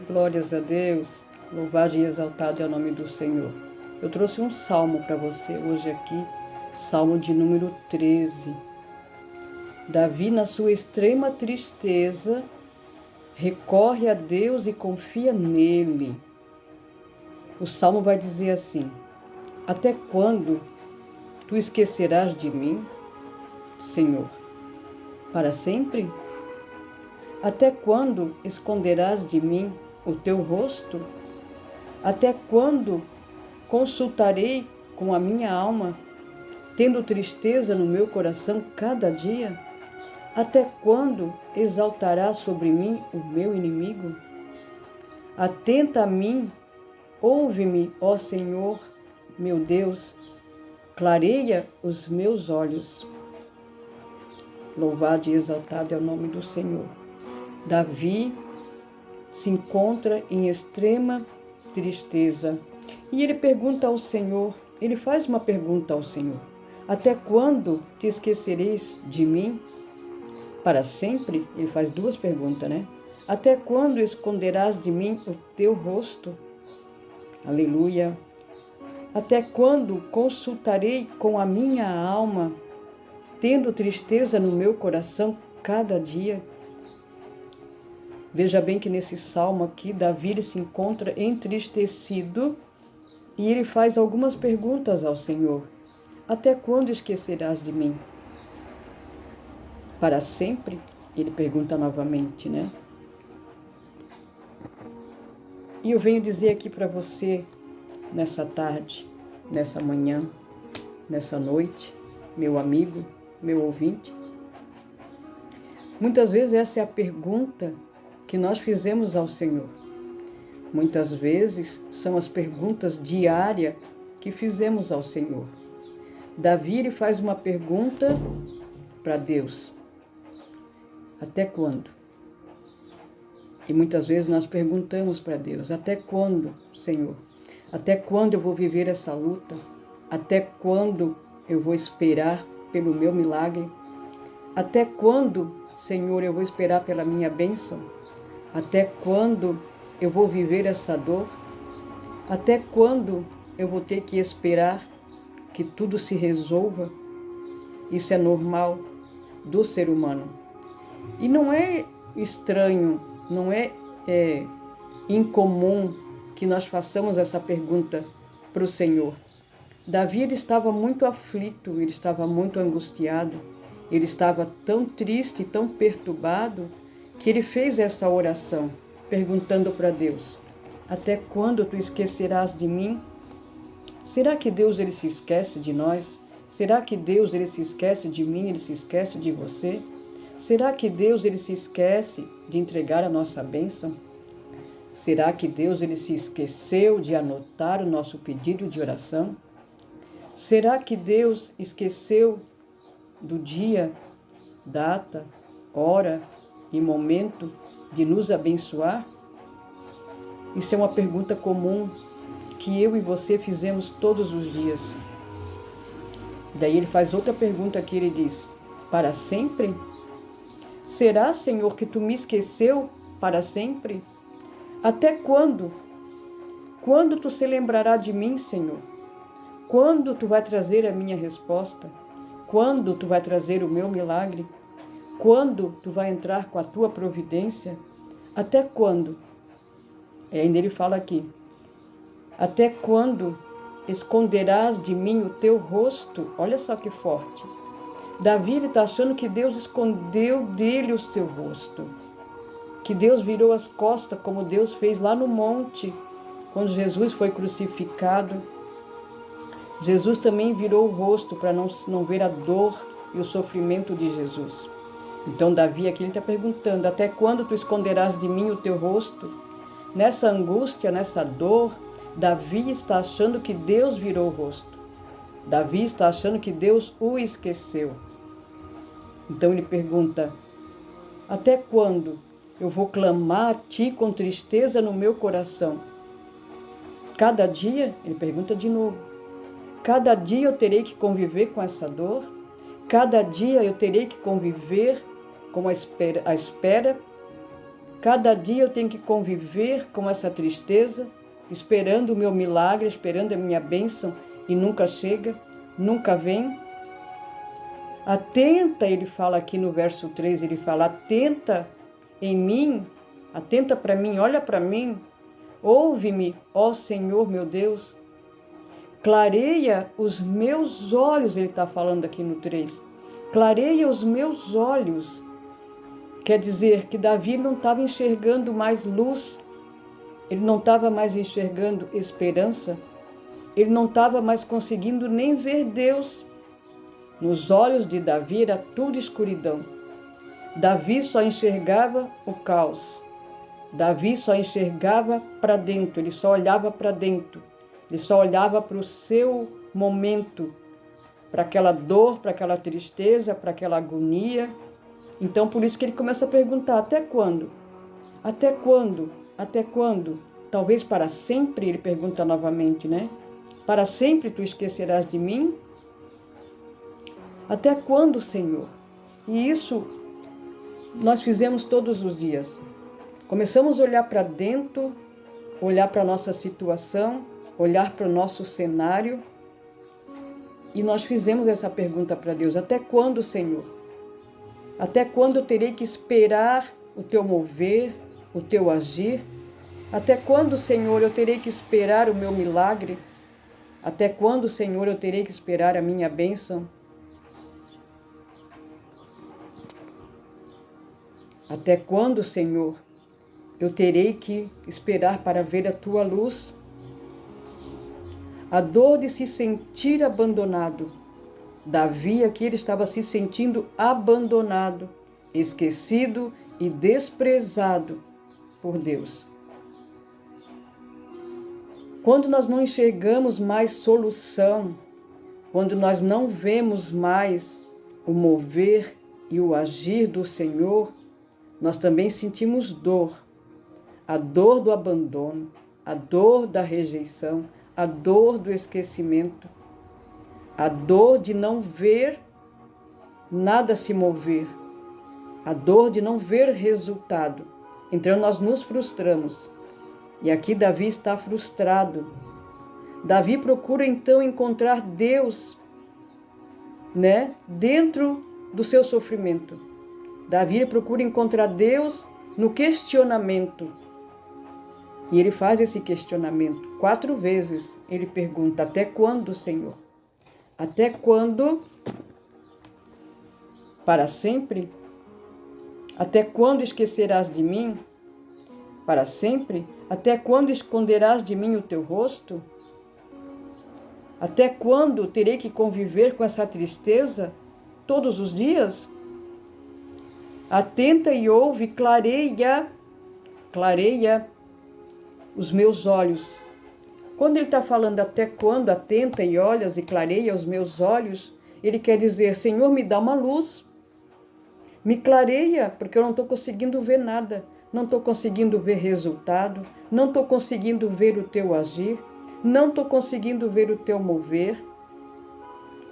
Glórias a Deus, louvado e exaltado é o nome do Senhor. Eu trouxe um salmo para você hoje aqui, salmo de número 13. Davi, na sua extrema tristeza, recorre a Deus e confia nele. O salmo vai dizer assim: até quando tu esquecerás de mim, Senhor? Para sempre? Até quando esconderás de mim o teu rosto? Até quando consultarei com a minha alma, tendo tristeza no meu coração cada dia? Até quando exaltará sobre mim o meu inimigo? Atenta a mim, ouve-me, ó Senhor, meu Deus, clareia os meus olhos. Louvado e exaltado é o nome do Senhor. Davi se encontra em extrema tristeza e ele pergunta ao Senhor, ele faz uma pergunta ao Senhor: até quando te esquecereis de mim? Para sempre? Ele faz duas perguntas, né? Até quando esconderás de mim o teu rosto? Aleluia! Até quando consultarei com a minha alma, tendo tristeza no meu coração cada dia? Veja bem que nesse salmo aqui, Davi se encontra entristecido e ele faz algumas perguntas ao Senhor. Até quando esquecerás de mim? Para sempre? Ele pergunta novamente, né? E eu venho dizer aqui para você, nessa tarde, nessa manhã, nessa noite, meu amigo, meu ouvinte, muitas vezes essa é a pergunta que nós fizemos ao Senhor. Muitas vezes são as perguntas diárias que fizemos ao Senhor. Davi ele faz uma pergunta para Deus: até quando? E muitas vezes nós perguntamos para Deus: até quando, Senhor? Até quando eu vou viver essa luta? Até quando eu vou esperar pelo meu milagre? Até quando, Senhor, eu vou esperar pela minha bênção? Até quando eu vou viver essa dor? Até quando eu vou ter que esperar que tudo se resolva? Isso é normal do ser humano. E não é estranho, não é incomum que nós façamos essa pergunta para o Senhor. Davi ele estava muito aflito, ele estava muito angustiado, ele estava tão triste, tão perturbado, que ele fez essa oração, perguntando para Deus: até quando tu esquecerás de mim? Será que Deus ele se esquece de nós? Será que Deus ele se esquece de mim, ele se esquece de você? Será que Deus ele se esquece de entregar a nossa bênção? Será que Deus ele se esqueceu de anotar o nosso pedido de oração? Será que Deus esqueceu do dia, data, hora e momento de nos abençoar? Isso é uma pergunta comum que eu e você fizemos todos os dias. Daí ele faz outra pergunta que ele diz: para sempre? Será, Senhor, que tu me esqueceu para sempre? Até quando? Quando tu se lembrará de mim, Senhor? Quando tu vai trazer a minha resposta? Quando tu vai trazer o meu milagre? Quando tu vai entrar com a tua providência? Até quando? E ainda ele fala aqui: até quando esconderás de mim o teu rosto? Olha só que forte. Davi está achando que Deus escondeu dele o seu rosto, que Deus virou as costas, como Deus fez lá no monte, quando Jesus foi crucificado. Jesus também virou o rosto para não ver a dor e o sofrimento de Jesus. Então Davi aqui está perguntando: até quando tu esconderás de mim o teu rosto? Nessa angústia, nessa dor, Davi está achando que Deus virou o rosto. Davi está achando que Deus o esqueceu. Então ele pergunta: até quando eu vou clamar a ti com tristeza no meu coração? Cada dia, ele pergunta de novo, cada dia eu terei que conviver com essa dor? Cada dia eu terei que conviver com a espera Cada dia eu tenho que conviver com essa tristeza, esperando o meu milagre, esperando a minha bênção, e nunca chega, nunca vem. Atenta, ele fala aqui no verso 3, ele fala, atenta em mim, atenta para mim, olha para mim, ouve-me, ó Senhor meu Deus, clareia os meus olhos, ele está falando aqui no 3, clareia os meus olhos. Quer dizer que Davi não estava enxergando mais luz, ele não estava mais enxergando esperança, ele não estava mais conseguindo nem ver Deus. Nos olhos de Davi era tudo escuridão. Davi só enxergava o caos. Davi só enxergava para dentro, ele só olhava para dentro. Ele só olhava para o seu momento, para aquela dor, para aquela tristeza, para aquela agonia. Então, por isso que ele começa a perguntar, até quando? Até quando? Até quando? Talvez para sempre, ele pergunta novamente, né? Para sempre tu esquecerás de mim? Até quando, Senhor? E isso nós fizemos todos os dias. Começamos a olhar para dentro, olhar para a nossa situação, olhar para o nosso cenário. E nós fizemos essa pergunta para Deus. Até quando, Senhor? Até quando eu terei que esperar o teu mover, o teu agir? Até quando, Senhor, eu terei que esperar o meu milagre? Até quando, Senhor, eu terei que esperar a minha bênção? Até quando, Senhor, eu terei que esperar para ver a tua luz? A dor de se sentir abandonado. Davi aqui ele estava se sentindo abandonado, esquecido e desprezado por Deus. Quando nós não enxergamos mais solução, quando nós não vemos mais o mover e o agir do Senhor, nós também sentimos dor. A dor do abandono, a dor da rejeição, a dor do esquecimento, a dor de não ver nada se mover, a dor de não ver resultado. Então nós nos frustramos. E aqui Davi está frustrado. Davi procura então encontrar Deus, né, dentro do seu sofrimento. Davi procura encontrar Deus no questionamento. E ele faz esse questionamento 4 vezes. Ele pergunta, até quando, Senhor? Até quando? Para sempre? Até quando esquecerás de mim? Para sempre? Até quando esconderás de mim o teu rosto? Até quando terei que conviver com essa tristeza todos os dias? Atenta e ouve, clareia os meus olhos. Quando ele está falando até quando, atenta e olhas e clareia os meus olhos, ele quer dizer, Senhor, me dá uma luz, me clareia, porque eu não estou conseguindo ver nada, não estou conseguindo ver resultado, não estou conseguindo ver o teu agir, não estou conseguindo ver o teu mover.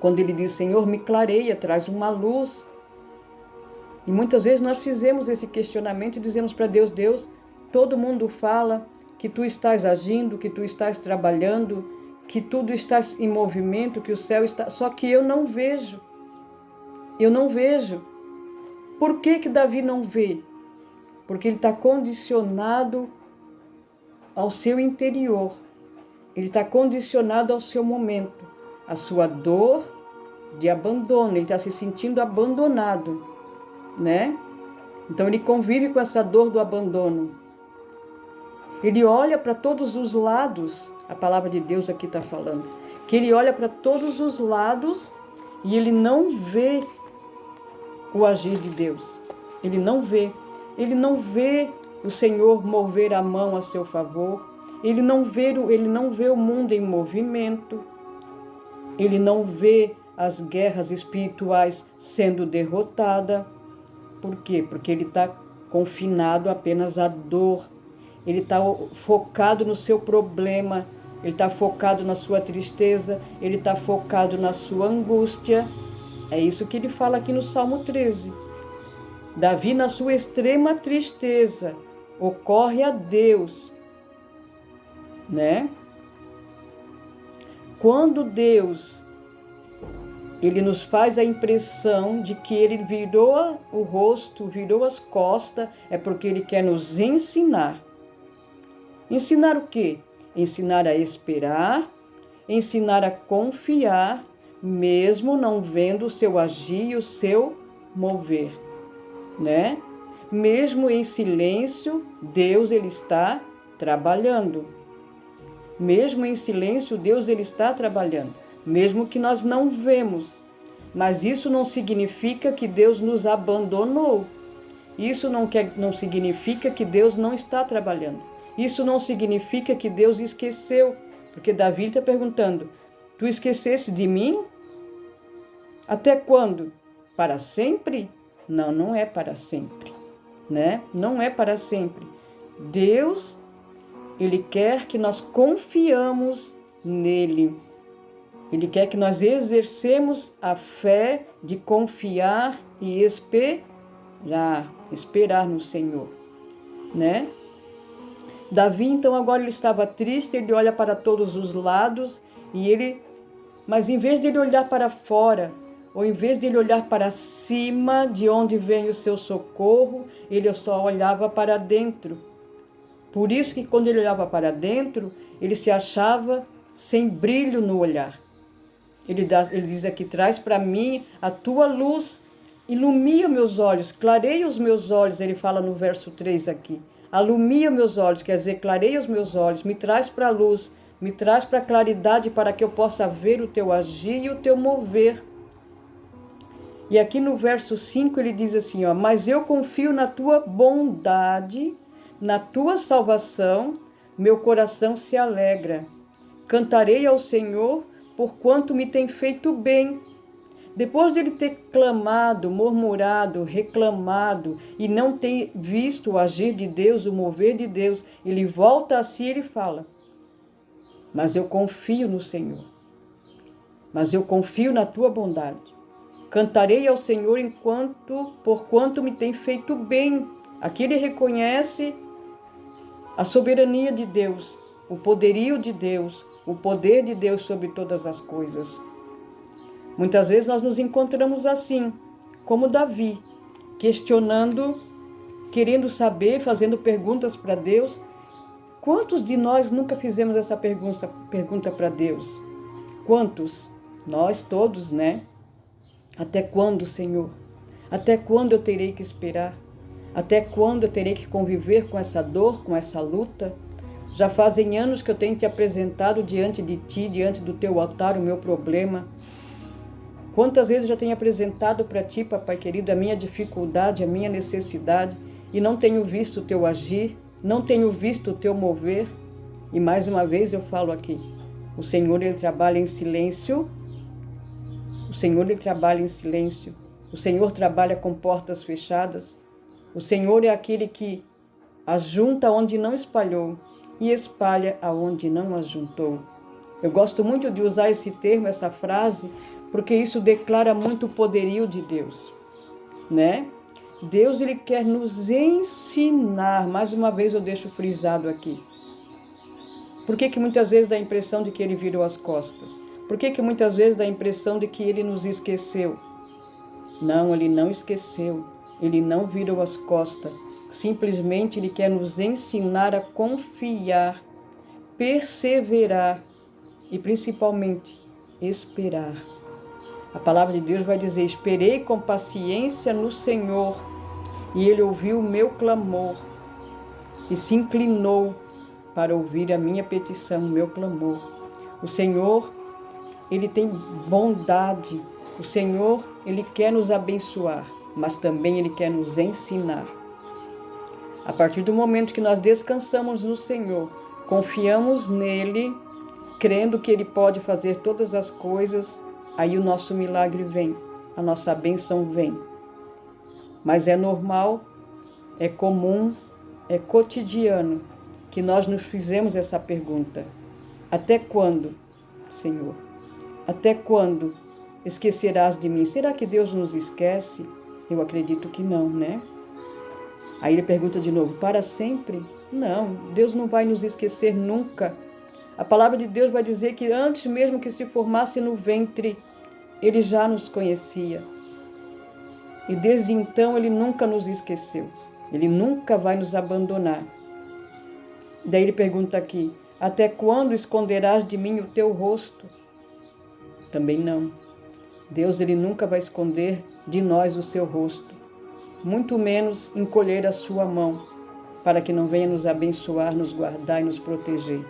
Quando ele diz, Senhor, me clareia, traz uma luz. E muitas vezes nós fizemos esse questionamento e dizemos para Deus, Deus, todo mundo fala que tu estás agindo, que tu estás trabalhando, que tudo está em movimento, que o céu está... Só que eu não vejo. Eu não vejo. Por que que Davi não vê? Porque ele está condicionado ao seu interior. Ele está condicionado ao seu momento. A sua dor de abandono. Ele está se sentindo abandonado, né? Então ele convive com essa dor do abandono. Ele olha para todos os lados, a palavra de Deus aqui está falando, que ele olha para todos os lados e ele não vê o agir de Deus. Ele não vê o Senhor mover a mão a seu favor, ele não vê o mundo em movimento, ele não vê as guerras espirituais sendo derrotadas. Por quê? Porque ele está confinado apenas à dor. Ele está focado no seu problema, ele está focado na sua tristeza, ele está focado na sua angústia. É isso que ele fala aqui no Salmo 13. Davi, na sua extrema tristeza, ocorre a Deus, né? Quando Deus, ele nos faz a impressão de que ele virou o rosto, virou as costas, é porque ele quer nos ensinar. Ensinar o quê? Ensinar a esperar, ensinar a confiar, mesmo não vendo o seu agir e o seu mover, né? Mesmo em silêncio, Deus ele está trabalhando. Mesmo em silêncio, Deus ele está trabalhando, mesmo que nós não vemos. Mas isso não significa que Deus nos abandonou. Isso não significa que Deus não está trabalhando. Isso não significa que Deus esqueceu, porque Davi está perguntando: tu esqueceste de mim? Até quando? Para sempre? Não, não é para sempre, né? Não é para sempre. Deus, ele quer que nós confiamos nele. Ele quer que nós exercemos a fé de confiar e esperar no Senhor, né? Davi, então, agora ele estava triste, ele olha para todos os lados, mas em vez de ele olhar para fora, ou em vez de ele olhar para cima, de onde vem o seu socorro, ele só olhava para dentro. Por isso que quando ele olhava para dentro, ele se achava sem brilho no olhar. Ele diz aqui: traz para mim a tua luz, ilumina meus olhos, clareia os meus olhos. Ele fala no verso 3 aqui: alumia meus olhos, quer dizer, clareia os meus olhos, me traz para a luz, me traz para a claridade, para que eu possa ver o teu agir e o teu mover. E aqui no verso 5 ele diz assim, ó: mas eu confio na tua bondade, na tua salvação, meu coração se alegra. Cantarei ao Senhor, porquanto me tem feito bem. Depois de ele ter clamado, murmurado, reclamado e não ter visto o agir de Deus, o mover de Deus, ele volta a si e ele fala: mas eu confio no Senhor, mas eu confio na tua bondade. Cantarei ao Senhor porquanto me tem feito bem. Aqui ele reconhece a soberania de Deus, o poderio de Deus, o poder de Deus sobre todas as coisas. Muitas vezes nós nos encontramos assim, como Davi, questionando, querendo saber, fazendo perguntas para Deus. Quantos de nós nunca fizemos essa pergunta para Deus? Quantos? Nós todos, né? Até quando, Senhor? Até quando eu terei que esperar? Até quando eu terei que conviver com essa dor, com essa luta? Já fazem anos que eu tenho te apresentado diante de ti, diante do teu altar, o meu problema. Quantas vezes eu já tenho apresentado para ti, papai querido, a minha dificuldade, a minha necessidade, e não tenho visto o teu agir, não tenho visto o teu mover. E mais uma vez eu falo aqui, o Senhor, ele trabalha em silêncio. O Senhor, ele trabalha em silêncio. O Senhor trabalha com portas fechadas. O Senhor é aquele que ajunta onde não espalhou e espalha aonde não ajuntou. Eu gosto muito de usar esse termo, essa frase, porque isso declara muito o poderio de Deus, né? Deus, ele quer nos ensinar. Mais uma vez eu deixo frisado aqui. Por que muitas vezes dá a impressão de que ele virou as costas? Por que muitas vezes dá a impressão de que ele nos esqueceu? Não, ele não esqueceu. Ele não virou as costas. Simplesmente ele quer nos ensinar a confiar, perseverar e principalmente esperar. A palavra de Deus vai dizer: esperei com paciência no Senhor, e ele ouviu o meu clamor e se inclinou para ouvir a minha petição, o meu clamor. O Senhor, ele tem bondade. O Senhor, ele quer nos abençoar, mas também ele quer nos ensinar. A partir do momento que nós descansamos no Senhor, confiamos nele, crendo que ele pode fazer todas as coisas, aí o nosso milagre vem, a nossa bênção vem. Mas é normal, é comum, é cotidiano que nós nos fizemos essa pergunta: até quando, Senhor? Até quando esquecerás de mim? Será que Deus nos esquece? Eu acredito que não, né? Aí ele pergunta de novo, para sempre? Não, Deus não vai nos esquecer nunca. A palavra de Deus vai dizer que antes mesmo que se formasse no ventre, Ele já nos conhecia. E desde então Ele nunca nos esqueceu. Ele nunca vai nos abandonar. Daí ele pergunta aqui, até quando esconderás de mim o teu rosto? Também não. Deus, Ele nunca vai esconder de nós o seu rosto, muito menos encolher a sua mão, para que não venha nos abençoar, nos guardar e nos proteger.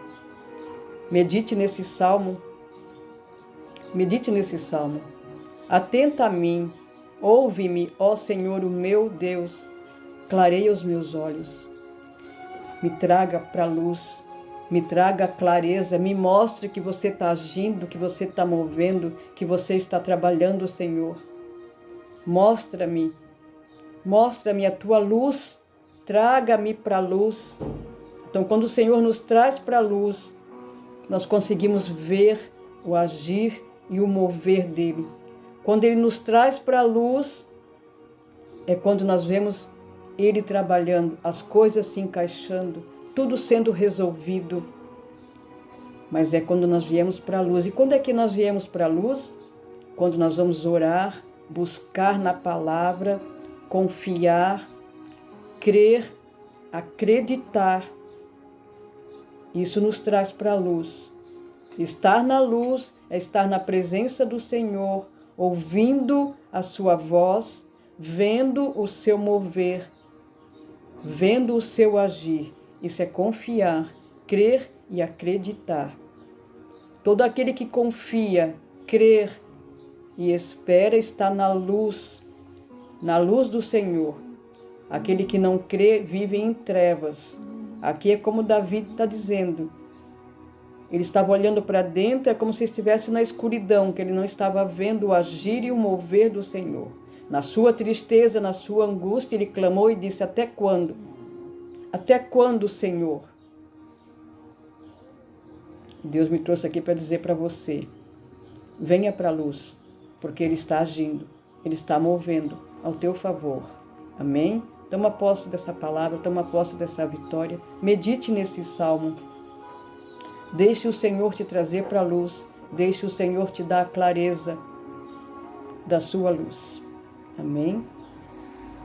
Medite nesse salmo. Medite nesse salmo. Atenta a mim, ouve-me, ó Senhor, o meu Deus, clareia os meus olhos. Me traga para a luz, me traga a clareza, me mostre que você está agindo, que você está movendo, que você está trabalhando, Senhor. Mostra-me a tua luz, traga-me para a luz. Então, quando o Senhor nos traz para a luz, nós conseguimos ver o agir e o mover dele. Quando ele nos traz para a luz, é quando nós vemos ele trabalhando, as coisas se encaixando, tudo sendo resolvido. Mas é quando nós viemos para a luz. E quando é que nós viemos para a luz? Quando nós vamos orar, buscar na palavra, confiar, crer, acreditar. Isso nos traz para a luz. Estar na luz é estar na presença do Senhor, ouvindo a sua voz, vendo o seu mover, vendo o seu agir. Isso é confiar, crer e acreditar. Todo aquele que confia, crer e espera está na luz do Senhor. Aquele que não crê vive em trevas. Aqui é como Davi está dizendo. Ele estava olhando para dentro, é como se estivesse na escuridão, que ele não estava vendo o agir e o mover do Senhor. Na sua tristeza, na sua angústia, ele clamou e disse, até quando? Até quando, Senhor? Deus me trouxe aqui para dizer para você, venha para a luz, porque Ele está agindo, Ele está movendo ao teu favor. Amém? Toma posse dessa palavra, toma posse dessa vitória. Medite nesse salmo. Deixe o Senhor te trazer para a luz. Deixe o Senhor te dar a clareza da sua luz. Amém?